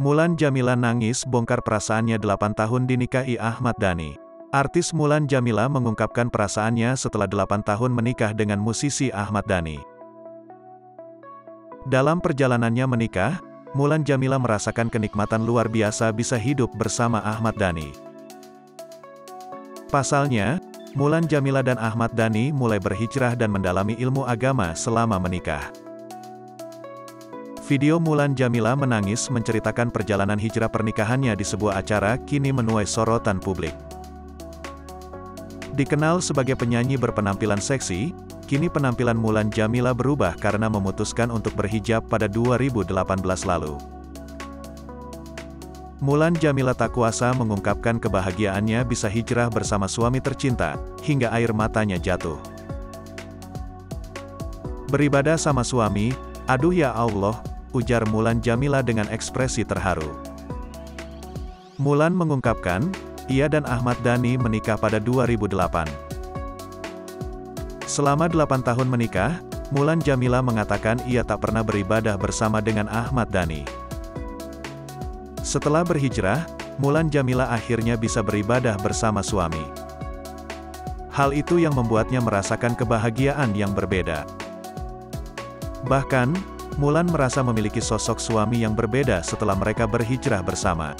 Mulan Jameela nangis bongkar perasaannya 8 tahun dinikahi Ahmad Dhani. Artis Mulan Jameela mengungkapkan perasaannya setelah 8 tahun menikah dengan musisi Ahmad Dhani. Dalam perjalanannya menikah, Mulan Jameela merasakan kenikmatan luar biasa bisa hidup bersama Ahmad Dhani. Pasalnya, Mulan Jameela dan Ahmad Dhani mulai berhijrah dan mendalami ilmu agama selama menikah. Video Mulan Jameela menangis menceritakan perjalanan hijrah pernikahannya di sebuah acara kini menuai sorotan publik. Dikenal sebagai penyanyi berpenampilan seksi, kini penampilan Mulan Jameela berubah karena memutuskan untuk berhijab pada 2018 lalu. Mulan Jameela tak kuasa mengungkapkan kebahagiaannya bisa hijrah bersama suami tercinta, hingga air matanya jatuh. Beribadah sama suami, aduh ya Allah, ujar Mulan Jameela dengan ekspresi terharu. Mulan mengungkapkan, ia dan Ahmad Dhani menikah pada 2008. Selama 8 tahun menikah, Mulan Jameela mengatakan ia tak pernah beribadah bersama dengan Ahmad Dhani. Setelah berhijrah, Mulan Jameela akhirnya bisa beribadah bersama suami. Hal itu yang membuatnya merasakan kebahagiaan yang berbeda. Bahkan, Mulan merasa memiliki sosok suami yang berbeda setelah mereka berhijrah bersama.